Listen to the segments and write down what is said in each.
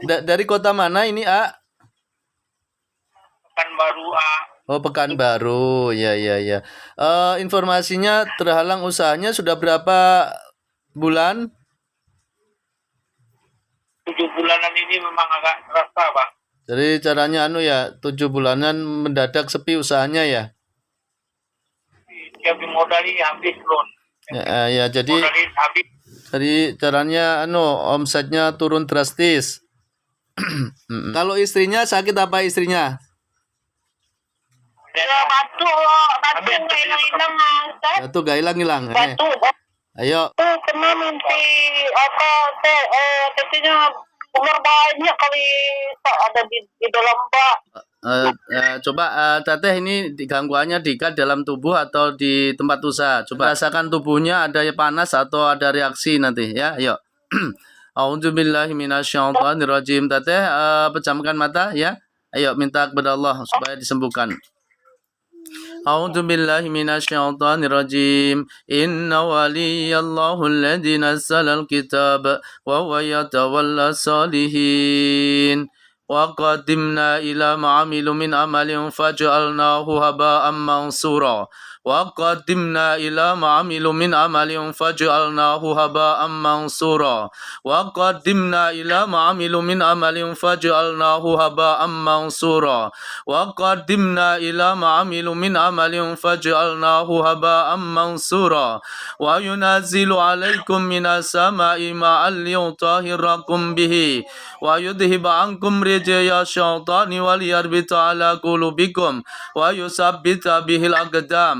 Dari kota mana ini, A? Pekanbaru, A. Oh, Pekanbaru. Ya, ya, ya. Informasinya terhalang usahanya sudah berapa bulan? 7 bulanan ini memang agak terasa, Bang. Jadi caranya 7 bulanan mendadak sepi usahanya ya. Tiap dimodali habis loan. Ya, jadi Modali habis. caranya omsetnya turun drastis. Kalau istrinya sakit apa istrinya? Ya, batu gak hilang-hilang, Ustaz. Batu gak hilang-hilang. Batu. Ayo. Kena mimpi apa katanya umur banyak kali ada di dalam bak. Coba Teteh ini gangguannya di dalam tubuh atau di tempat usaha. Coba rasakan tubuhnya ada panas atau ada reaksi nanti ya. Ayo. A'udzubillahi minasyaitonirrajim. Teteh pejamkan mata ya. Ayo minta kepada Allah supaya disembuhkan. A'udzubillahi minasyaitonirrajim. Inna waliyallahu alladzi nazzala al-kitab wa huwa yatawalla salihin. وقدمنا إلى ما عملوا من عمل فجعلناه هباء منصورا وقدمنا إلى ما عملوا من عمل فجعلناه هباء منصورا وقدمنا إلى ما عملوا من عمل فجعلناه هباء منصورا وقدمنا إلى ما عملوا من عمل فجعلناه هباء منصورا وينزل عليكم من السماء ماء ليطهركم به ويذهب عنكم رجي الشيطان وليربط على قلوبكم ويثبت به الأقدام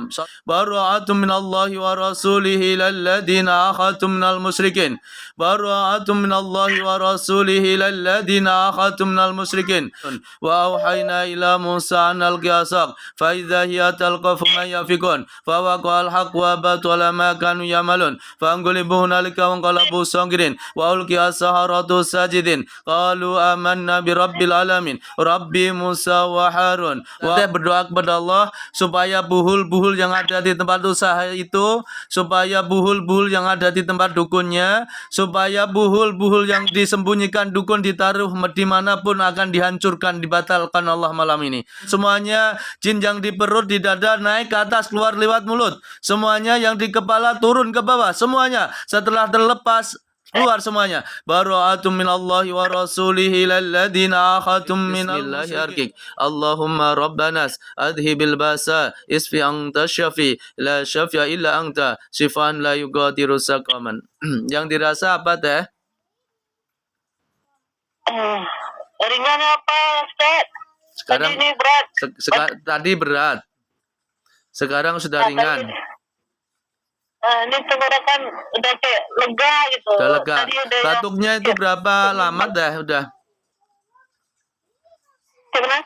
براءة من الله ورسوله إلى الذين أخذتم من المشركين براءة من الله ورسوله إلى الذين أخذتم من المشركين وأوحينا إلى موسى أن ألقي عصاك فإذا هي تلقف ما يأفكون فوقع الحق وبطل ما كانوا يعملون فانقلبوا هنالك وانقلبوا صاغرين وألقي السحرة ساجدين qalu amanna bi rabbil alamin rabbi Musa wa Harun. Kita berdoa kepada Allah supaya buhul-buhul yang ada di tempat usaha itu, supaya buhul-buhul yang ada di tempat dukunnya, supaya buhul-buhul yang disembunyikan dukun ditaruh dimanapun akan dihancurkan, dibatalkan Allah malam ini. Semuanya jin yang di perut, di dada naik ke atas keluar lewat mulut, semuanya yang di kepala turun ke bawah, semuanya setelah terlepas keluar semuanya. Bara'atum minallahi wa rasulihi lalladzina akhatum minallahi arkik. Allahumma rabbanas adhibil basa isfi anta syafi la syafia illa anta syifaan la yugadiru saqaman. Yang dirasa apa teh? Ringan apa, Ustaz? Sekarang tadi ini berat. Tadi berat. Sekarang sudah ringan. Ini tenggorokan udah kayak lega gitu. Udah lega. Batuknya itu berapa lama dah udah? Gimana?